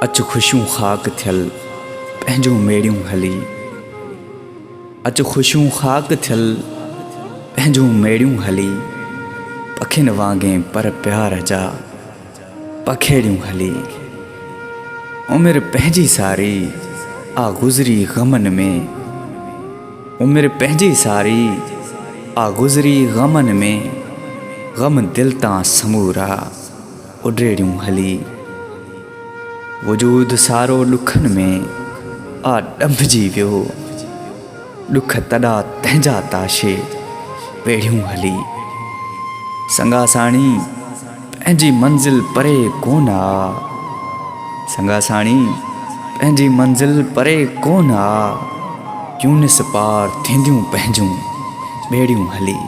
अच ख़ुशियूं ख़ाक थियल पंहिंजूं मेड़ियूं हली। अच ख़ुशियूं ख़ाक थियल पंहिंजूं मेड़ियूं हली। पखियुनि वांगुरु पर प्यार जा पखेड़ियूं हली। उमिरि पंहिंजी सारी आ गुज़री ग़मनि में। उमिरि पंहिंजी सारी आ गुज़री ग़मनि में। ग़म दिल तां समूरा उडेड़ियूं हली। वजूद सारो ॾुखनि में आ ॾंभिजी वियो। ॾुख तॾा तंहिंजा ताशे वेड़ियूं हली। संगासाणी पंहिंजी मंज़िल परे कोन आ। संगासाणी पंहिंजी मंज़िल परे कोन आ। यूनिस पार थींदियूं पंहिंजूं ॿेड़ियूं हली।